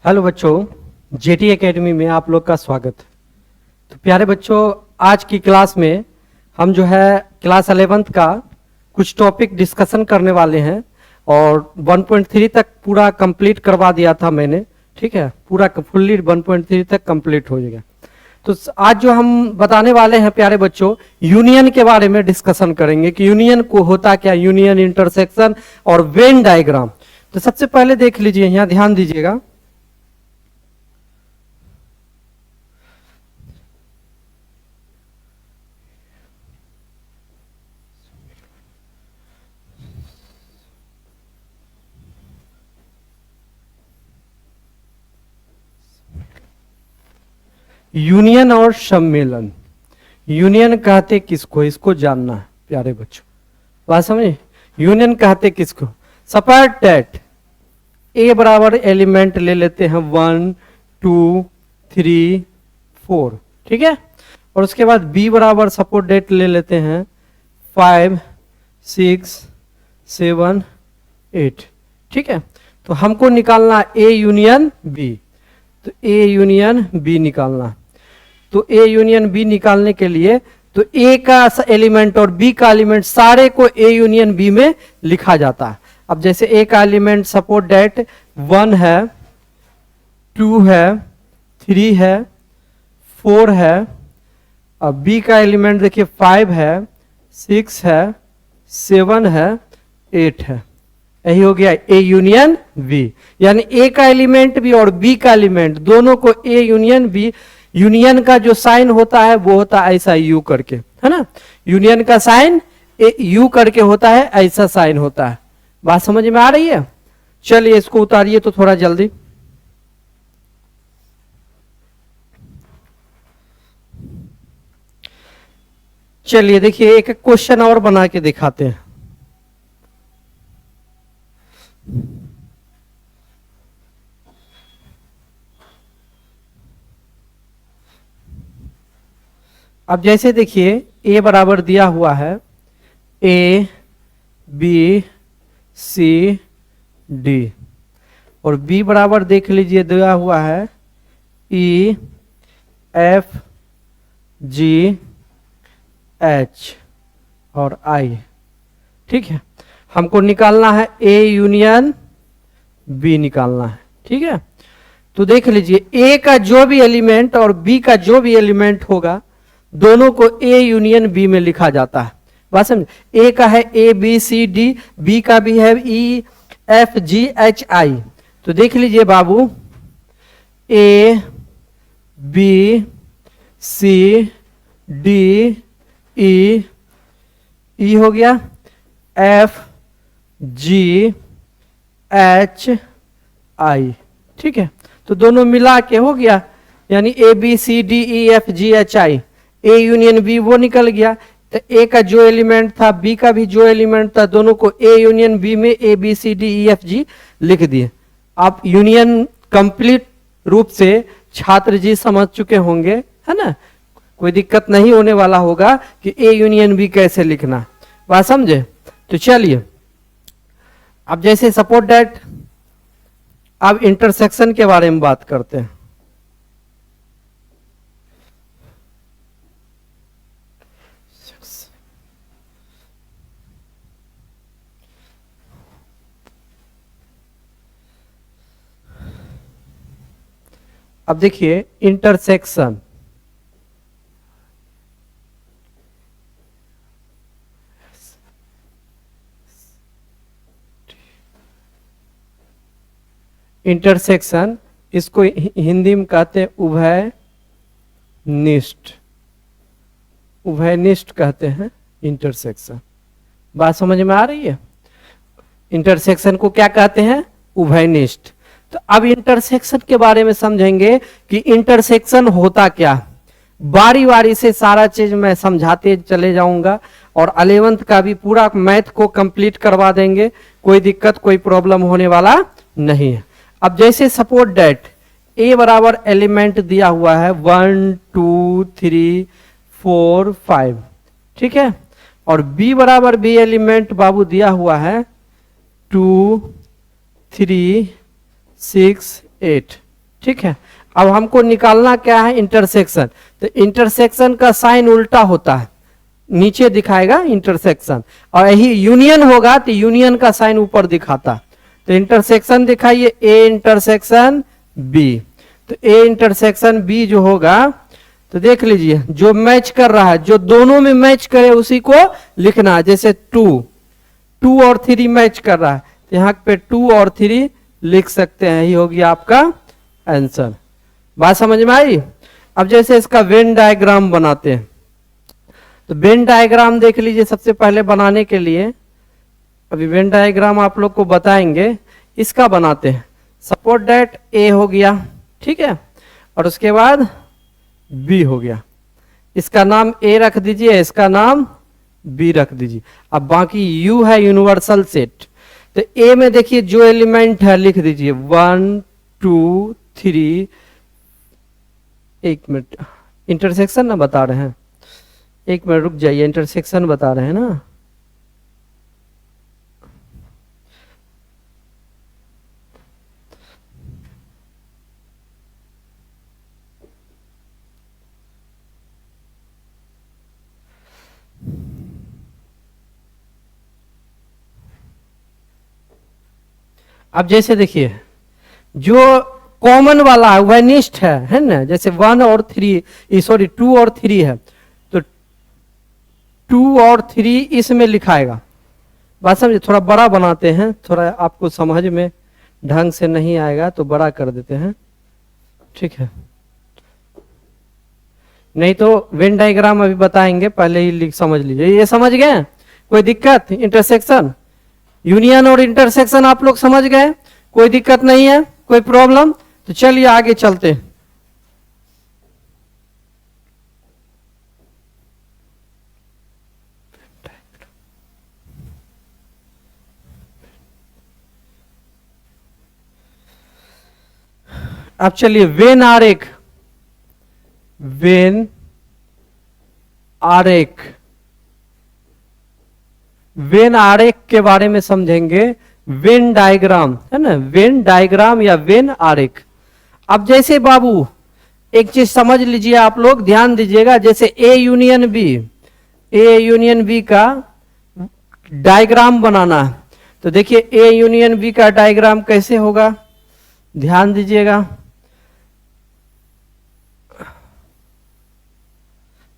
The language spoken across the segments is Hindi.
हेलो बच्चों, जेटी एकेडमी में आप लोग का स्वागत। तो प्यारे बच्चों, आज की क्लास में हम जो है क्लास 11th का कुछ टॉपिक डिस्कशन करने वाले हैं और 1.3 तक पूरा कंप्लीट करवा दिया था मैंने। ठीक है, पूरा फुल्ली 1.3 तक कंप्लीट हो जाएगा। तो आज जो हम बताने वाले हैं प्यारे बच्चों, यूनियन के बारे में डिस्कशन करेंगे कि यूनियन को होता क्या, यूनियन, इंटरसेक्शन और वेन डायग्राम। तो सबसे पहले देख लीजिए, यहाँ ध्यान दीजिएगा। यूनियन और सम्मेलन। यूनियन कहते किसको, इसको जानना है प्यारे बच्चों, बात समझे। यूनियन कहते किसको? सपोज दैट ए बराबर एलिमेंट ले लेते हैं 1 2 3 4, ठीक है। और उसके बाद बी बराबर सपोज दैट ले लेते हैं 5 6 7 8, ठीक है। तो हमको निकालना ए यूनियन बी, तो ए यूनियन बी निकालना। तो ए यूनियन बी निकालने के लिए तो ए का एलिमेंट और बी का एलिमेंट सारे को ए यूनियन बी में लिखा जाता है। अब जैसे ए का एलिमेंट सपोज दैट 1 है, 2 है, 3 है, 4 है। अब बी का एलिमेंट देखिए 5 है, 6 है, 7 है, 8 है। यही हो गया ए यूनियन बी, यानी ए का एलिमेंट भी और बी का एलिमेंट दोनों को ए यूनियन बी। यूनियन का जो साइन होता है वो होता है ऐसा यू करके, है ना। यूनियन का साइन यू करके होता है, ऐसा साइन होता है। बात समझ में आ रही है? चलिए इसको उतारिए तो थोड़ा जल्दी। चलिए देखिए, एक क्वेश्चन और बना के दिखाते हैं। अब जैसे देखिए ए बराबर दिया हुआ है ए बी सी डी, और बी बराबर देख लीजिए दिया हुआ है ई एफ जी एच और आई, ठीक है। हमको निकालना है ए यूनियन बी निकालना है, ठीक है। तो देख लीजिए ए का जो भी एलिमेंट और बी का जो भी एलिमेंट होगा दोनों को ए यूनियन बी में लिखा जाता है। बात समझ। ए का है A B C D, B का भी है ई एफ जी एच आई। तो देख लीजिए बाबू, ए बी सी डी ई हो गया, एफ जी एच आई, ठीक है। तो दोनों मिला के हो गया, यानी A B C D E F G H I. A union B वो निकल गया। तो ए का जो एलिमेंट था, बी का भी जो एलिमेंट था, दोनों को ए यूनियन बी में A B C D E F G लिख दिए। आप यूनियन कंप्लीट रूप से छात्र जी समझ चुके होंगे, है ना। कोई दिक्कत नहीं होने वाला होगा कि ए यूनियन बी कैसे लिखना, बात समझे। तो चलिए अब जैसे सपोज दैट अब इंटरसेक्शन के बारे में बात करते हैं। अब देखिए इंटरसेक्शन, इंटरसेक्शन इसको हिंदी में कहते हैं उभयनिष्ठ, उभयनिष्ठ कहते हैं इंटरसेक्शन। बात समझ में आ रही है? इंटरसेक्शन को क्या कहते हैं? उभयनिष्ठ। तो अब इंटरसेक्शन के बारे में समझेंगे कि इंटरसेक्शन होता क्या। बारी बारी से सारा चीज मैं समझाते चले जाऊंगा और 11th का भी पूरा मैथ को कंप्लीट करवा देंगे। कोई दिक्कत, कोई प्रॉब्लम होने वाला नहीं है। अब जैसे सपोज दैट ए बराबर एलिमेंट दिया हुआ है 1 2 3 4 5, ठीक है। और बी बराबर बी एलिमेंट बाबू दिया हुआ है 2 3 6 8, ठीक है। अब हमको निकालना क्या है, इंटरसेक्शन। तो इंटरसेक्शन का साइन उल्टा होता है, नीचे दिखाएगा इंटरसेक्शन, और यही यूनियन होगा तो यूनियन का साइन ऊपर दिखाता। तो इंटरसेक्शन दिखाइए, ए इंटरसेक्शन बी। तो ए इंटरसेक्शन बी जो होगा, तो देख लीजिए जो मैच कर रहा है, जो दोनों में मैच करे उसी को लिखना है। जैसे 2 और 3 मैच कर रहा है, तो यहाँ पे 2 और 3 लिख सकते हैं, यही होगी आपका आंसर। बात समझ में आई। अब जैसे इसका वेन डायग्राम बनाते हैं, तो वेन डायग्राम देख लीजिए। सबसे पहले बनाने के लिए, अभी वेन डायग्राम आप लोग को बताएंगे, इसका बनाते हैं। सपोज दैट ए हो गया, ठीक है, और उसके बाद बी हो गया। इसका नाम ए रख दीजिए, इसका नाम बी रख दीजिए। अब बाकी यू है यूनिवर्सल सेट। तो ए में देखिए जो एलिमेंट है लिख दीजिए 1 2 3। एक मिनट, इंटरसेक्शन ना बता रहे हैं, एक मिनट रुक जाइए, इंटरसेक्शन बता रहे हैं ना। अब जैसे देखिए जो कॉमन वाला है वह निष्ठ है ना। जैसे 1 और 3, सॉरी 2 और 3 है, तो 2 और 3 इसमें लिखाएगा। बात समझे। थोड़ा बड़ा बनाते हैं, थोड़ा आपको समझ में ढंग से नहीं आएगा तो बड़ा कर देते हैं, ठीक है। नहीं तो वेन डायग्राम अभी बताएंगे, पहले ही लिख समझ लीजिए। ये समझ गए, कोई दिक्कत? इंटरसेक्शन, यूनियन और इंटरसेक्शन आप लोग समझ गए, कोई दिक्कत नहीं है, कोई प्रॉब्लम? तो चलिए आगे चलते हैं। अब चलिए वेन आरेख, वेन आरेख, वेन आरेख के बारे में समझेंगे। वेन डायग्राम है ना, वेन डायग्राम या वेन आरेख। अब जैसे बाबू एक चीज समझ लीजिए, आप लोग ध्यान दीजिएगा। जैसे A union B, A union B का डायग्राम बनाना है, तो देखिए ए यूनियन बी का डायग्राम कैसे होगा, ध्यान दीजिएगा।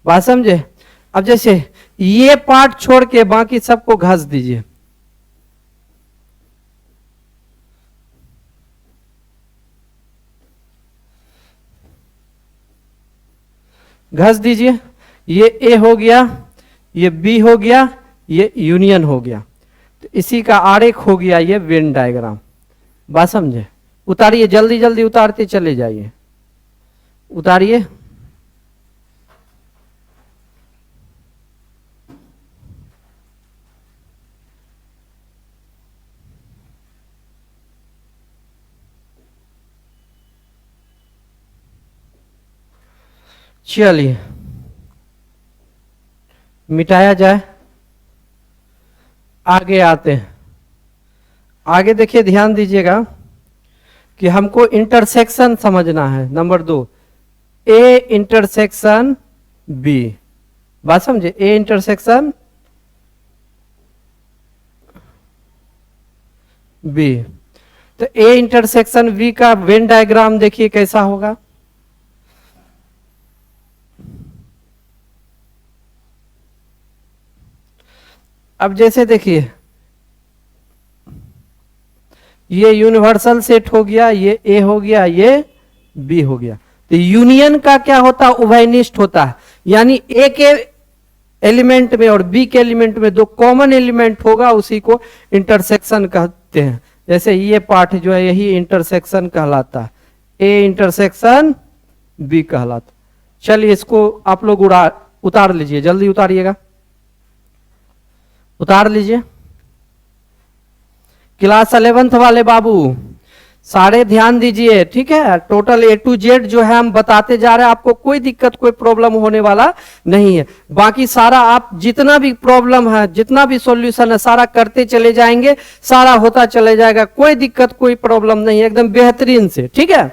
बात समझे। अब जैसे ये पार्ट छोड़ के बाकी सबको घस दीजिए, घस दीजिए। ये ए हो गया, ये बी हो गया, ये यूनियन हो गया, तो इसी का आरेख हो गया ये वेन डायग्राम। बात समझे। उतारिए, जल्दी जल्दी उतारते चले जाइए, उतारिए। चलिए मिटाया जाए, आगे आते हैं। आगे देखिए, ध्यान दीजिएगा कि हमको इंटरसेक्शन समझना है। Number 2, A intersection B. बात समझे, ए इंटरसेक्शन बी। तो ए इंटरसेक्शन बी का वेन डायग्राम देखिए कैसा होगा। अब जैसे देखिए ये यूनिवर्सल सेट हो गया, ये ए हो गया, ये बी हो गया। तो यूनियन का क्या होता है, उभयनिष्ठ होता है। यानी ए के एलिमेंट में और बी के एलिमेंट में दो कॉमन एलिमेंट होगा, उसी को इंटरसेक्शन कहते हैं। जैसे ये पार्ट जो है यही इंटरसेक्शन कहलाता है, ए इंटरसेक्शन बी कहलाता। चलिए इसको आप लोग उतार लीजिए, जल्दी उतारिएगा, उतार लीजिए। क्लास 11th वाले बाबू सारे ध्यान दीजिए, ठीक है। टोटल A to Z जो है हम बताते जा रहे हैं, आपको कोई दिक्कत कोई प्रॉब्लम होने वाला नहीं है। बाकी सारा आप जितना भी प्रॉब्लम है, जितना भी सॉल्यूशन है, सारा करते चले जाएंगे, सारा होता चले जाएगा, कोई दिक्कत कोई प्रॉब्लम नहीं है, एकदम बेहतरीन से, ठीक है।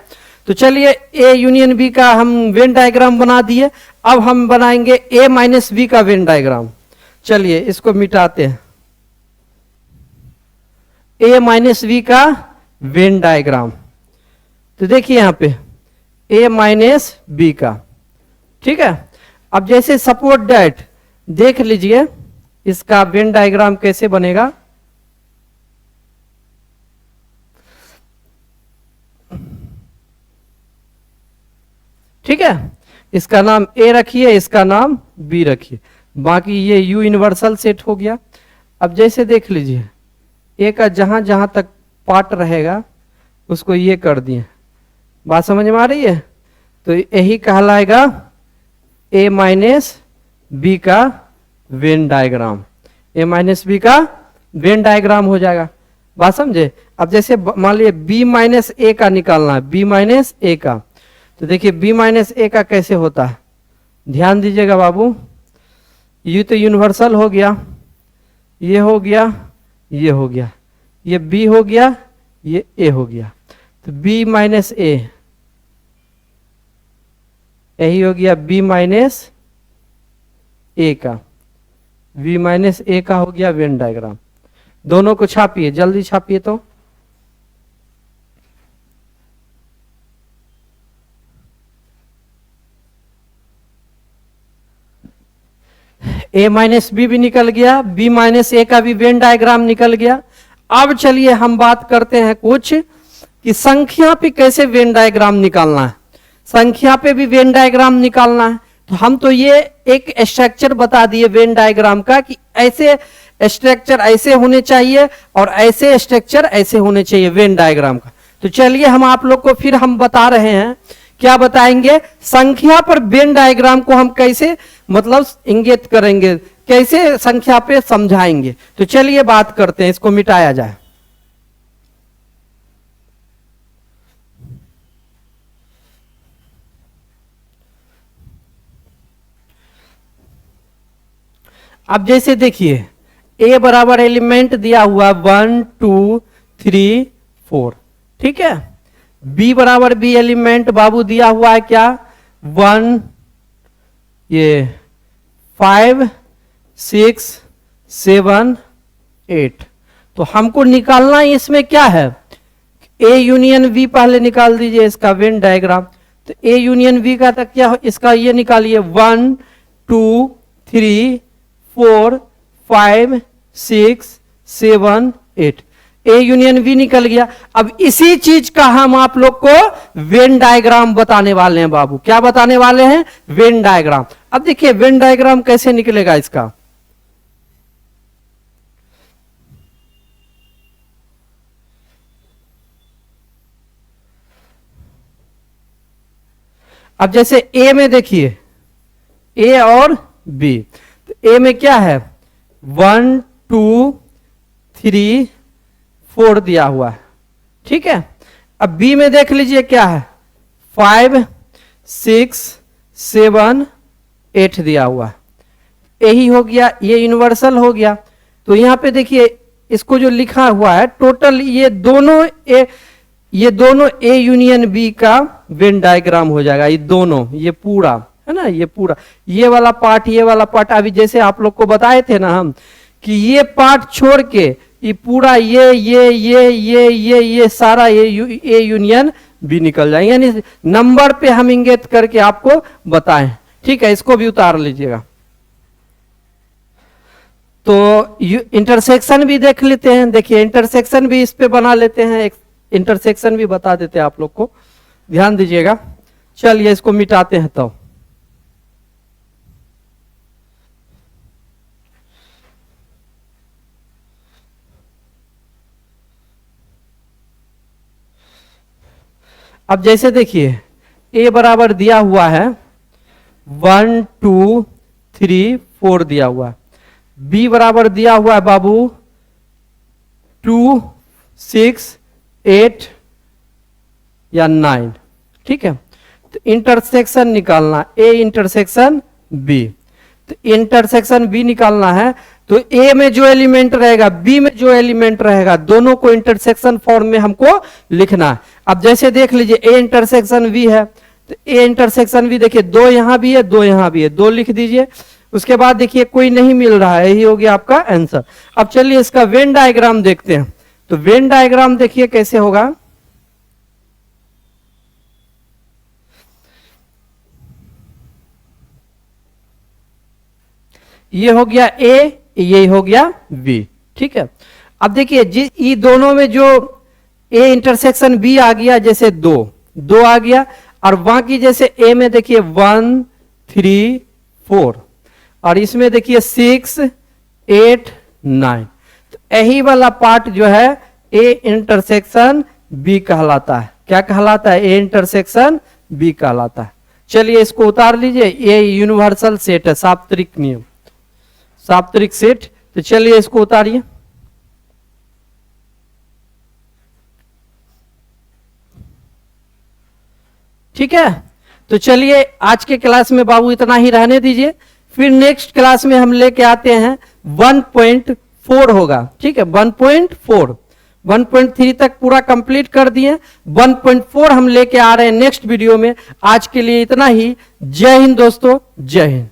तो चलिए ए यूनियन बी का हम वेन डायग्राम बना दिए। अब हम बनाएंगे ए माइनस बी का वेन डायग्राम। चलिए इसको मिटाते हैं। ए माइनस बी का वेन डायग्राम, तो देखिए यहां पे ए माइनस बी का, ठीक है। अब जैसे सपोर्ट दैट, देख लीजिए इसका वेन डायग्राम कैसे बनेगा। ठीक है, इसका नाम ए रखिए, इसका नाम बी रखिए, बाकी ये यू यूनिवर्सल सेट हो गया। अब जैसे देख लीजिए ए का जहां जहां तक पार्ट रहेगा उसको ये कर दिए। बात समझ में आ रही है? तो यही कहलाएगा ए माइनस बी का वेन डायग्राम। ए माइनस बी का वेन डायग्राम हो जाएगा। बात समझे? अब जैसे मान लीजिए बी माइनस ए का निकालना है, बी माइनस ए का, तो देखिए बी माइनस ए का कैसे होता है, ध्यान दीजिएगा बाबू। ये तो यूनिवर्सल हो गया, ये हो गया, ये हो गया, ये बी हो गया, ये ए हो गया, तो बी माइनस ए, यही हो गया बी माइनस ए का, बी माइनस ए का हो गया वेन डायग्राम। दोनों को छापिए, जल्दी छापिए। तो ए माइनस बी भी निकल गया, बी माइनस ए का भी वेन डायग्राम निकल गया। अब चलिए हम बात करते हैं कुछ कि संख्या पे कैसे वेन डायग्राम निकालना है। संख्या पे भी वेन डायग्राम निकालना है, तो हम तो ये एक स्ट्रक्चर बता दिए वेन डायग्राम का कि ऐसे स्ट्रक्चर ऐसे होने चाहिए और ऐसे स्ट्रक्चर ऐसे होने चाहिए वेन डायग्राम का। तो चलिए हम आप लोग को फिर हम बता रहे हैं, क्या बताएंगे, संख्या पर वेन डायग्राम को हम कैसे मतलब इंगित करेंगे, कैसे संख्या पे समझाएंगे। तो चलिए बात करते हैं, इसको मिटाया जाए। अब जैसे देखिए ए बराबर एलिमेंट दिया हुआ 1 2 3 4, ठीक है। बी बराबर बी एलिमेंट बाबू दिया हुआ है क्या, 1 ये 5 6 7 8। तो हमको निकालना इसमें क्या है, ए यूनियन बी पहले निकाल दीजिए इसका वेन डायग्राम। तो ए यूनियन बी का तक क्या हो, इसका ये निकालिए 1 2 3 4 5 6 7 8, ए यूनियन बी निकल गया। अब इसी चीज का हम आप लोग को वेन डायग्राम बताने वाले हैं बाबू। क्या बताने वाले हैं, वेन डायग्राम। अब देखिए वेन डायग्राम कैसे निकलेगा इसका। अब जैसे ए में देखिए, ए और बी, तो ए में क्या है 1 2 3 4 दिया हुआ है, ठीक है। अब बी में देख लीजिए क्या है 5 6 7 8 दिया हुआ है, यही हो गया, ये यूनिवर्सल हो गया। तो यहां पे देखिए इसको जो लिखा हुआ है टोटल ये दोनों ए यूनियन बी का वेन डायग्राम हो जाएगा। ये दोनों, ये पूरा है ना, ये पूरा, ये वाला पार्ट, ये वाला पार्ट, अभी जैसे आप लोग को बताए थे ना हम कि ये पार्ट छोड़ के ये पूरा ये सारा ए यूनियन बी निकल जाएंगे। यानी नंबर पे हम इंगित करके आपको बताएं, ठीक है। इसको भी उतार लीजिएगा। तो इंटरसेक्शन भी देख लेते हैं। देखिए इंटरसेक्शन भी इस पे बना लेते हैं, एक इंटरसेक्शन भी बता देते हैं आप लोग को, ध्यान दीजिएगा। चलिए इसको मिटाते हैं। तो अब जैसे देखिए ए बराबर दिया हुआ है 1 2 3 4 दिया हुआ है, बी बराबर दिया हुआ है बाबू 2 6 8 या 9, ठीक है। तो इंटरसेक्शन निकालना, ए इंटरसेक्शन बी, तो इंटरसेक्शन बी निकालना है। तो ए में जो एलिमेंट रहेगा, बी में जो एलिमेंट रहेगा, दोनों को इंटरसेक्शन फॉर्म में हमको लिखना है। अब जैसे देख लीजिए ए इंटरसेक्शन वी है, तो ए इंटरसेक्शन वी देखिए 2 यहां भी है 2 यहां भी है, 2 लिख दीजिए। उसके बाद देखिए कोई नहीं मिल रहा है, यही हो गया आपका आंसर। अब चलिए इसका वेन डायग्राम देखते हैं। तो वेन डायग्राम देखिए कैसे होगा। ये हो गया ए, ये हो गया बी, ठीक है। अब देखिए ये दोनों में जो ए इंटरसेक्शन बी आ गया, जैसे 2 आ गया, और बाकी जैसे ए में देखिए 1 3 4, और इसमें देखिए 6 8 9। तो यही वाला पार्ट जो है ए इंटरसेक्शन बी कहलाता है। क्या कहलाता है? ए इंटरसेक्शन बी कहलाता है। चलिए इसको उतार लीजिए। ये यूनिवर्सल सेट है, साप्तरिक नियम, साप्तरिक सेट। तो चलिए इसको उतारिए। ठीक है, तो चलिए आज के क्लास में बाबू इतना ही रहने दीजिए। फिर नेक्स्ट क्लास में हम लेके आते हैं 1.4 होगा, ठीक है। 1.4, 1.3 तक पूरा कंप्लीट कर दिए, 1.4 हम लेके आ रहे हैं नेक्स्ट वीडियो में। आज के लिए इतना ही। जय हिंद दोस्तों, जय हिंद।